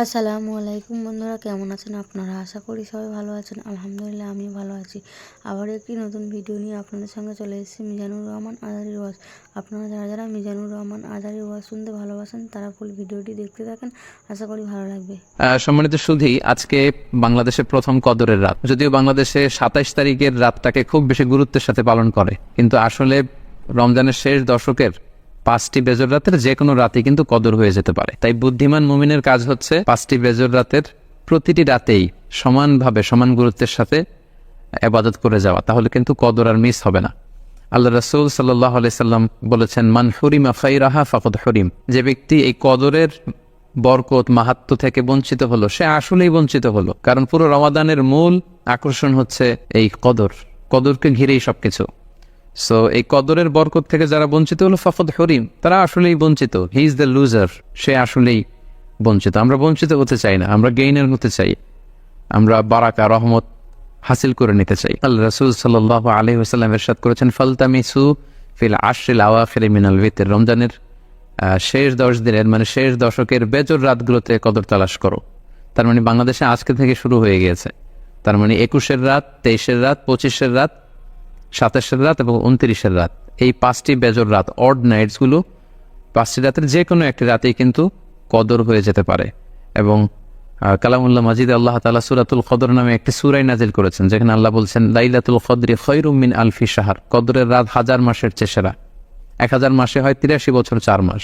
আসসালামু আলাইকুম বন্ধুরা, কেমন আছেন আপনারা? আশা করি সবাই ভালো আছেন। আলহামদুলিল্লাহ আমি ভালো আছি। আবার একটি নতুন ভিডিও নিয়ে আপনাদের সঙ্গে চলে এসেছি মিজানুর রহমান আজহারীর ওয়াজ। আপনারা যারা যারা মিজানুর রহমান আজহারীর ওয়াজ শুনতে ভালোবাসেন তারা ফুল ভিডিওটি দেখতে থাকেন, আশা করি ভালো লাগবে। সম্মানিত সুধী, আজকে বাংলাদেশের প্রথম কদরের রাত। যদিও বাংলাদেশে 27 তারিখের রাতটাকে খুব বেশি গুরুত্বের সাথে পালন করে, কিন্তু আসলে রমজানের শেষ দশকের 5টি বেজর রাতের যে কোনো রাতে কিন্তু কদর হয়ে যেতে পারে। তাই বুদ্ধিমান মুমিনের কাজ হচ্ছে 5টি বেজর রাতের প্রতিটি রাতেই সমানভাবে সমান গুরুত্বের সাথে ইবাদত করে যাওয়া, তাহলে কিন্তু কদর আর মিস হবে না। আল্লাহ রাসূল সাল্লাল্লাহু আলাইহি সাল্লাম বলেছেন, মান হুরিমা খাইরাহা ফাকাদ হুরিম। যে ব্যক্তি এই কদরের বরকত মাহাত্ম্য থেকে বঞ্চিত হলো, সে আসলেই বঞ্চিত হলো। কারণ পুরো রমাদানের মূল আকর্ষণ হচ্ছে এই কদরকে ঘিরেই সবকিছু। সো এই কদরের বরকত থেকে যারা বঞ্চিত হলো ফাকাদ হুরিম, তারা আসলেই বঞ্চিত। হি ইজ দ্য লুজার, সে আসলেই বঞ্চিত। আমরা বঞ্চিত হতে চাই না, আমরা গেইনার হতে চাই, আমরা বারাকা রহমত হাসিল করে নিতে চাই। আল্লাহ রাসূল সাল্লাল্লাহু আলাইহি ওয়াসাল্লাম ইরশাদ করেছেন, ফালতামিসু ফিল আশরিল আওয়াখির মিনাল ভিতর। রমজানের শেষ 10 দিনের মানে শেষ দশকের বেজর রাতগুলোতে কদর তালাশ করো। তার মানে বাংলাদেশে আজকে থেকে শুরু হয়ে গিয়েছে। তার মানে 21-এর রাত, 23-এর রাত, 25-এর রাত, 27-এর রাত এবং 29-এর রাত, এই 5টি বেজর রাত, অড নাইটসগুলো, 5টি রাতের যে কোনো একটি রাতেই কিন্তু কদর হয়ে যেতে পারে। এবং কালামুল্লাহ মাজিদে আল্লাহ তাআলা সূরাতুল কদর নামে একটি সূরা নাজিল করেছেন, যেখানে আল্লাহ বলছেন, লাইলাতুল কদরি খায়রুম মিন আলফি শাহর। কদরের রাত 1000 মাসের চেয়ে সেরা। 1000 মাসে হয় 83 বছর 4 মাস।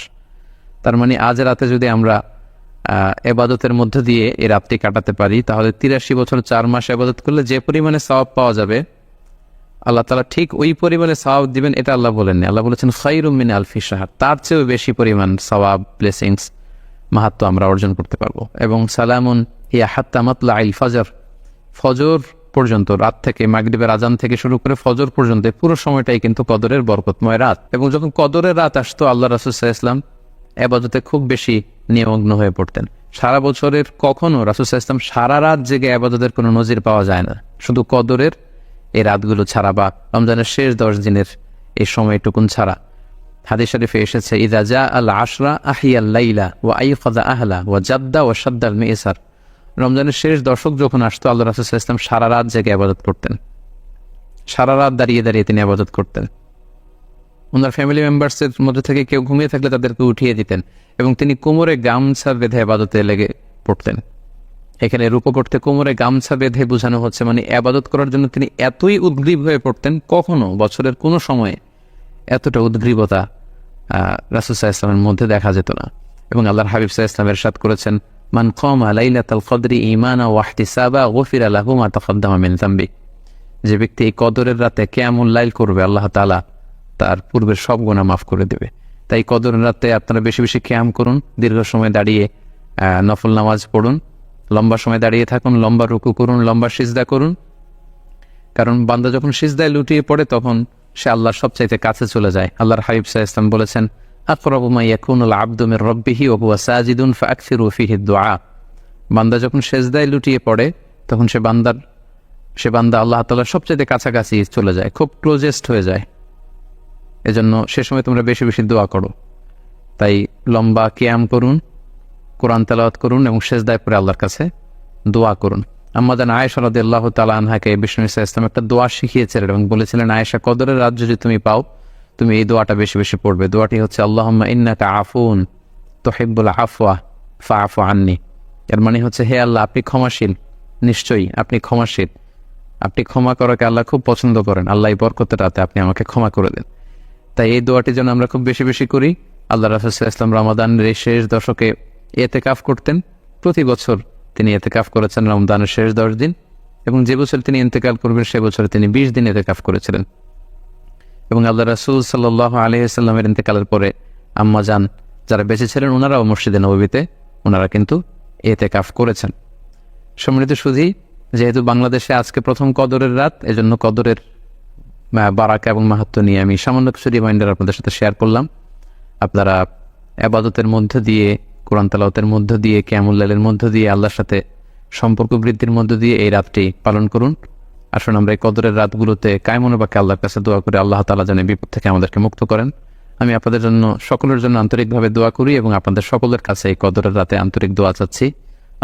তার মানে আজ রাতে যদি আমরা ইবাদতের মধ্য দিয়ে এই রাতটি কাটাতে পারি, তাহলে 83 বছর 4 মাস ইবাদত করলে যে পরিমাণে সওয়াব পাওয়া যাবে, আল্লাহ তাআলা ঠিক ওই পরিমাণে সওয়াব দিবেন। এটা আল্লাহ বলেননি, আল্লাহ বলেছেন খায়রুম মিন আলফি শাহর, তার চেয়েও বেশি পরিমাণ সওয়াব, ব্লেসিংস, মাহাত্ম আমরা অর্জন করতে পারবো। এবং সালামুন হিয়া হাত্তা মাতলাইল ফজর, ফজর পর্যন্ত, রাত থেকে মাগরিবের আজান থেকে শুরু করে ফজর পর্যন্ত পুরো সময়টাই কিন্তু কদরের বরকতময় রাত। এবং যখন কদরের রাত আসতো, আল্লাহ রাসূল সাল্লাল্লাহু আলাইহি ওয়াসাল্লাম ইবাদতে খুব বেশি নিমগ্ন হয়ে পড়তেন। সারা বছরের কখনো রাসূল সাল্লাল্লাহু আলাইহি ওয়াসাল্লাম সারা রাত জেগে ইবাদতের কোনো নজির পাওয়া যায় না, শুধু কদরের এই রাতগুলো ছাড়া বা রমজানের শেষ 10 দিনের এই সময়টুকুন ছাড়া। হাদিস শরীফে এসেছে, ইযা জা আল আশরা আহিয়াল লাইলা ওয়া আইকাযা আহলা ওয়া জাদ্দা ওয়া শাদ্দাল মিসার। রমজানের শেষ দশক যখন আসতো, আল্লাহ রাসূল সাল্লাল্লাহু আলাইহি ওয়াসাল্লাম সারা রাত জেগে ইবাদত করতেন, সারা রাত দাঁড়িয়ে দাঁড়িয়ে তিনি ইবাদত করতেন। ওনার ফ্যামিলি মেম্বার্সের মধ্যে থেকে কেউ ঘুমিয়ে থাকলে তাদেরকে উঠিয়ে দিতেন এবং তিনি কোমরে গামছা বেঁধে ইবাদতে লেগে পড়তেন। এখানে রূপ করতে কোমরে গামছা বেঁধে বোঝানো হচ্ছে মানে ইবাদত করার জন্য তিনি এতই উদ্গ্রীব হয়ে পড়তেন, কখনো বছরের কোনো সময়ে এতটা উদ্গ্রীবতা রাসূল সাল্লাল্লাহু আলাইহি ওয়াসাল্লামের মধ্যে দেখা যেত না। এবং আল্লাহর হাবিব সাল্লাল্লাহু আলাইহি ওয়াসাল্লাম ইরশাদ করেছেন, মান কামা লাইলাতাল কদরি ঈমানা ওয়া ইহতিসাবা গুফিরা লাহু মা তাকাদ্দামা মিন যামবি। যে ব্যক্তি এই কদরের রাতে কিয়ামুল লাইল করবে, আল্লাহ তাআলা তার পূর্বের সব গুনাহ মাফ করে দেবে। তাই কদরের রাতে আপনারা বেশি বেশি কিয়াম করুন, দীর্ঘ সময় দাঁড়িয়ে নফল নামাজ পড়ুন, লম্বা সময় দাঁড়িয়ে থাকুন, লম্বা রুকু করুন, লম্বা সিজদা করুন। কারণ বান্দা যখন সিজদায় লুটিয়ে পড়ে, তখন সে আল্লাহর সবচাইতে কাছে চলে যায়। আল্লাহর হাবিব সাল্লাল্লাহু আলাইহি ওয়াসাল্লাম বলেছেন, আকরাবু মা ইয়াকুনুল আবদু মির রাব্বিহি ওয়া হুয়া সাজিদুন ফাআকসিরু ফিহি দুআ। বান্দা যখন সিজদায় লুটিয়ে পড়ে, তখন সে বান্দা আল্লাহ তাআলার সবচাইতে কাছাকাছি চলে যায়, খুব ক্লোজেস্ট হয়ে যায়। এজন্য সে সময় তোমরা বেশি বেশি দোয়া করো। তাই লম্বা কিয়াম করুন, কোরআন তেলাওয়াত করুন এবং সিজদায় পড়ে আল্লাহর কাছে দোয়া করুন। আম্মা জান আয়েশা রাদিয়াল্লাহু তাআলা আনহাকে বিষ্ণু সাল্লাল্লাহু আলাইহি ওয়াসাল্লাম একটা দোয়া শিখিয়েছিলেন এবং বলেছিলেন, আয়েশা, কদরের রাত যদি তুমি পাও, তুমি এই দোয়াটা বেশি বেশি পড়বে। দোয়াটি হচ্ছে, আল্লাহুম্মা ইন্নাকা আফুন তুহিব্বুল আফওয়া ফাআফু আন্নি। এর মানে হচ্ছে, হে আল্লাহ, আপনি ক্ষমাশীল, নিশ্চয়ই আপনি ক্ষমাশীল, আপনি ক্ষমা করাকে আল্লাহ খুব পছন্দ করেন, আল্লাহ এই বরকতের রাতে আপনি আমাকে ক্ষমা করে দেন। তাই এই দোয়াটি যেন আমরা খুব বেশি বেশি করি। আল্লাহ রাসূল সাল্লাল্লাহু আলাইহি ওয়াসাল্লাম রমাদানের এই শেষ দশকে ইতিকাফ করতেন। প্রতি বছর তিনি ইতিকাফ করেছেন রমজানের শেষ 10 দিন, এবং যে বছর তিনি ইন্তেকাল করবেন সে বছর তিনি 20 দিন ইতিকাফ করেছিলেন। এবং আল্লাহ রাসূল সাল্লাল্লাহু আলাইহি ওয়াসাল্লামের ইন্তেকালের পরে আম্মা জান যারা বেঁচে ছিলেন, ওনারাও মসজিদে নববীতে ওনারা কিন্তু ইতিকাফ করেছেন। সম্মানিত সুধী, যেহেতু বাংলাদেশে আজকে প্রথম কদরের রাত, এজন্য কদরের বারাকা এবং মাহাত্ম্য নিয়ে আমি সামান্য কিছু রিমাইন্ডার আপনাদের সাথে শেয়ার করলাম। আপনারা ইবাদতের মধ্য দিয়ে, কোরআন তেলাওয়াতের মধ্য দিয়ে, কিয়ামুল লাইলের মধ্য দিয়ে, আল্লাহর সাথে সম্পর্ক বৃদ্ধির মধ্য দিয়ে এই রাতটি পালন করুন। আসুন আমরা এই কদরের রাতগুলোতে কায়মনোবাক্যে আল্লাহর কাছে দোয়া করে আল্লাহ তাআলা যেন বিপদ থেকে আমাদেরকে মুক্ত করেন। আমি আপনাদের জন্য, সকলের জন্য আন্তরিকভাবে দোয়া করি এবং আপনাদের সকলের কাছে এই কদরের রাতে আন্তরিক দোয়া চাচ্ছি।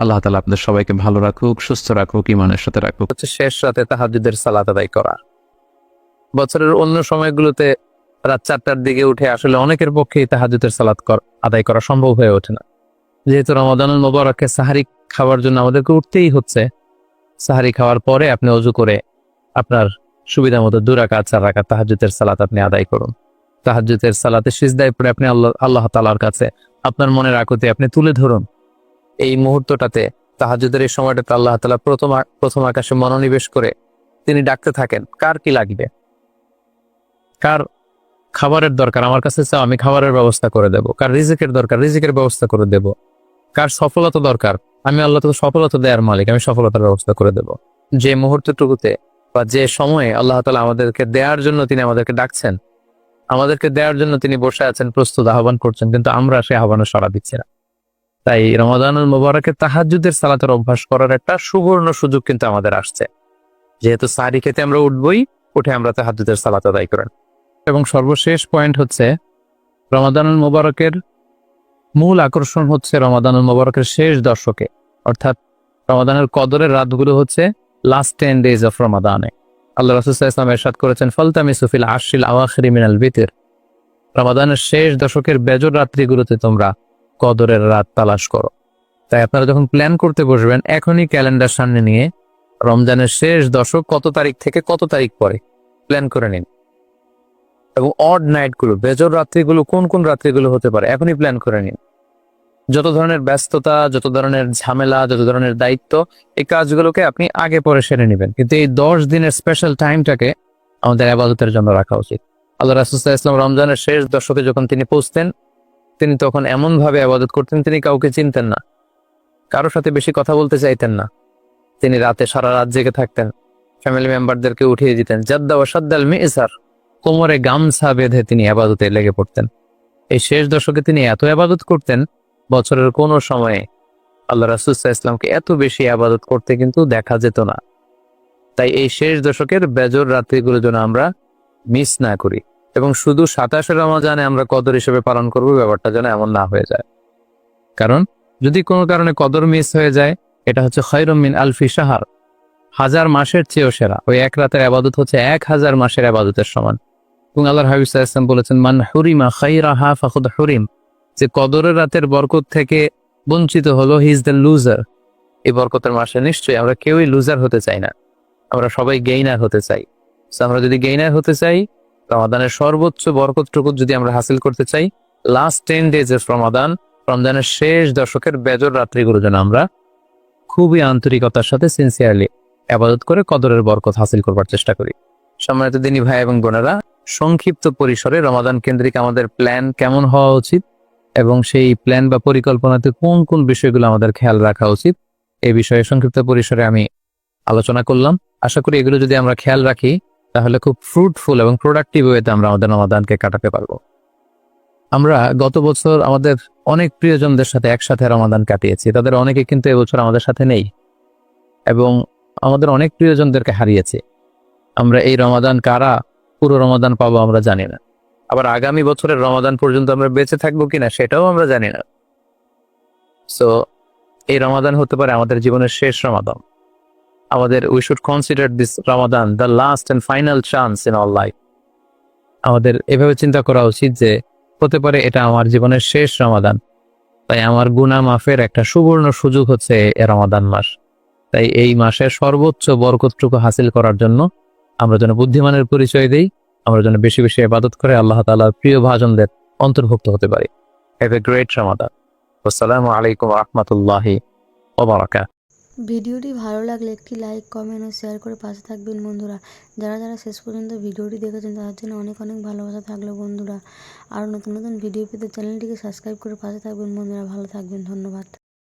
আল্লাহ তাআলা আপনাদের সবাইকে ভালো রাখুক, সুস্থ রাখুক, ঈমানের সাথে রাখুক। হচ্ছে শেষ রাতে তাহাজ্জুদের সালাত আদায় করা। বছরের অন্য সময়গুলোতে রাত 4টার দিকে উঠে আসলে অনেকের পক্ষেই তাহাজ্জুদের সালাত আদায় করা সম্ভব হয়ে ওঠে না। যেহেতু রমাদানুল মুবারকে সাহারি খাওয়ার জন্য আমাদেরকে উঠতেই হচ্ছে, সাহারি খাওয়ার পরে আপনি ওযু করে আপনার সুবিধা মতো 2 রাকাত 4 রাকাত তাহাজ্জুদের সালাত আপনি আদায় করুন। তাহাজ্জুদের সালাতে সিজদায় পড়ে আপনি আল্লাহ তাআলার কাছে আপনার মনের আকুতি আপনি তুলে ধরুন। এই মুহূর্তটাতে তাহাজ্জুদের এই সময়টাতে আল্লাহ তাআলা প্রথম আকাশে মনোনিবেশ করে তিনি ডাকতে থাকেন, কার কি লাগবে, কার খাবারের দরকার আমার কাছে চাও, আমি খাবারের ব্যবস্থা করে দেব, কার রিজিকের দরকার রিজিকের ব্যবস্থা করে দেব, কার সফলতা দরকার আমি আল্লাহ তো সফলতা দেওয়ার মালিক, আমি সফলতার ব্যবস্থা করে দেব। যে মুহূর্তটুকুতে বা যে সময়ে আল্লাহ তাআলা আমাদেরকে দেওয়ার জন্য তিনি আমাদেরকে ডাকছেন, আমাদেরকে দেওয়ার জন্য তিনি বসে আছেন, প্রস্তুত আহ্বান করছেন, কিন্তু আমরা সেই আহ্বানে সাড়া দিচ্ছি না। তাই রমাদানুল মুবারকে তাহাজ্জুদের সালাতের অভ্যাস করার একটা সুবর্ণ সুযোগ কিন্তু আমাদের আসছে। যেহেতু সাহরি খেতে আমরা উঠবই, উঠে আমরা তাহাজ্জুদের সালাত আদায় করেন। এবং সর্বশেষ পয়েন্ট হচ্ছে রমাদানুল মুবারকের মূল আকর্ষণ হচ্ছে রমাদানুল মুবারকের শেষ দশকে, অর্থাৎ রমাদানের কদরের রাতগুলো হচ্ছে লাস্ট 10 days অফ রমাদানে। আল্লাহ রাসূল সাল্লাল্লাহু আলাইহি ওয়াসাল্লাম ইরশাদ করেছেন, ফালতামিসু ফিল আশরিল আওয়াখিরি মিনাল বিতর, রমাদানের শেষ দশকের বেজর রাত্রিগুলোতে তোমরা কদরের রাত তালাশ করো। তাই আপনারা যখন প্ল্যান করতে বসবেন, এখনই ক্যালেন্ডার সামনে নিয়ে রমজানের শেষ দশক কত তারিখ থেকে কত তারিখ পরে প্ল্যান করে নিন, এবং অড নাইটগুলো, বেজর রাত্রিগুলো কোন কোন রাত্রিগুলো হতে পারে এখনই প্ল্যান করে নিন। যত ধরনের ব্যস্ততা, যত ধরনের ঝামেলা, যত ধরনের দায়িত্ব, এই কাজগুলোকে আপনি আগে পরে সেরে নেবেন, কিন্তু এই 10 দিনের স্পেশাল টাইমটাকে আমাদের ইবাদতের জন্য রাখা উচিত। আল্লাহ রাসূল সাল্লাল্লাহু আলাইহি ওয়াসাল্লাম রমজানের শেষ দশকে যখন তিনি পৌঁছতেন, তিনি তখন এমন ভাবে ইবাদত করতেন, তিনি কাউকে চিনতেন না, কারোর সাথে বেশি কথা বলতে চাইতেন না। তিনি রাতে সারা রাত জেগে থাকতেন, ফ্যামিলি মেম্বারদেরকে উঠিয়ে দিতেন, জাদ্দা ওয়া সাদ্দাল মি'সার, কোমরে গামছা বেঁধে তিনি ইবাদতে লেগে পড়তেন। এই শেষ দশকে তিনি এত ইবাদত করতেন, বছরের কোনো সময়ে আল্লাহ রাসূল সাল্লাল্লাহু আলাইহি ওয়াসাল্লামকে এত বেশি ইবাদত করতে কিন্তু দেখা যেত না। তাই এই শেষ দশকের বেজর রাত্রিগুলো যেন আমরা মিস না করি, এবং শুধু 27 রমজানে আমরা কদর হিসেবে পালন করব, ব্যাপারটা যেন এমন না হয়ে যায়। কারণ যদি কোনো কারণে কদর মিস হয়ে যায়, এটা হচ্ছে খায়রুম মিন আলফি শাহর, 1000 মাসের চেয়েও সেরা। ওই এক রাতের ইবাদত হচ্ছে 1000 মাসের ইবাদতের সমান। এবং আল্লাহর হাবিব সাল্লাল্লাহু আলাইহি ওয়াসাল্লাম বলেছেন, মান হুরিমা খায়রাহা ফাকাদ হুরিম, যে কদরের রাতের বরকত থেকে বঞ্চিত হলো, হি ইজ দ্য লুজার। এই বরকতের মাসে নিশ্চয়ই আমরা কেউই লুজার হতে চাই না, আমরা সবাই গেইনার হতে চাই। আমরা যদি গেইনার হতে চাই, রমাদানের সর্বোচ্চ বরকতটুকু যদি আমরা হাসিল করতে চাই, লাস্ট 10 days অফ রমাদান, রমজানের শেষ দশকের বেজর রাত্রিগুলো যেন আমরা খুবই আন্তরিকতার সাথে সিনসিয়ারলি ইবাদত করে কদরের বরকত হাসিল করবার চেষ্টা করি। সম্মানিত দিনী ভাই এবং বোনেরা, সংক্ষিপ্ত পরিসরে রমাদান কেন্দ্রিক আমাদের প্ল্যান কেমন হওয়া উচিত এবং সেই প্ল্যান বা পরিকল্পনাতে কোন কোন বিষয়গুলো আমাদের খেয়াল রাখা উচিত, এই বিষয়ে সংক্ষিপ্ত পরিসরে আমি আলোচনা করলাম। আশা করি এগুলো যদি আমরা খেয়াল রাখি, তাহলে খুব ফ্রুটফুল এবং প্রোডাক্টিভ ওয়েতে আমরা আমাদের রমাদানকে কাটাতে পারবো। আমরা গত বছর আমাদের অনেক প্রিয়জনদের সাথে একসাথে রমাদান কাটিয়েছি, তাদের অনেকে কিন্তু এবছর আমাদের সাথে নেই, এবং আমাদের অনেক প্রিয়জনদেরকে হারিয়েছি। আমরা এই রমাদান কারা পুরো রমাদান পাবো আমরা জানি না, আবার আগামী বছরের রমাদান পর্যন্ত আমরা বেঁচে থাকবো কিনা সেটাও আমরা জানি না। সো এই রমাদান হতে পারে আমাদের জীবনের শেষ রমাদান। আমাদের we should consider this Ramadan the last and final chance in our life. আমাদের এভাবে চিন্তা করা উচিত যে হতে পারে এটা আমার জীবনের শেষ রমাদান, তাই আমার গুনাহ মাফের একটা সুবর্ণ সুযোগ হচ্ছে এ রমাদান মাস। তাই এই মাসের সর্বোচ্চ বরকতটুকু হাসিল করার জন্য আমরা যেন বুদ্ধিমানের পরিচয় দেই, আমরা যেন বেশি বেশি ইবাদত করে আল্লাহ তাআলার প্রিয় ভাজনদের অন্তর্ভুক্ত হতে পারি। হ্যাভ এ গ্রেট রমাদান। আসসালামু আলাইকুম ওয়া রাহমাতুল্লাহি ওয়া বারাকাতুহু। ভিডিওটি ভালো লাগলে একটি লাইক, কমেন্ট ও শেয়ার করে পাশে থাকবেন বন্ধুরা। যারা যারা শেষ পর্যন্ত ভিডিওটি দেখেছেন তাদের জন্য অনেক অনেক ভালোবাসা থাকলো বন্ধুরা। আরও নতুন নতুন ভিডিও পেতে চ্যানেলটিকে সাবস্ক্রাইব করে পাশে থাকবেন বন্ধুরা। ভালো থাকবেন, ধন্যবাদ।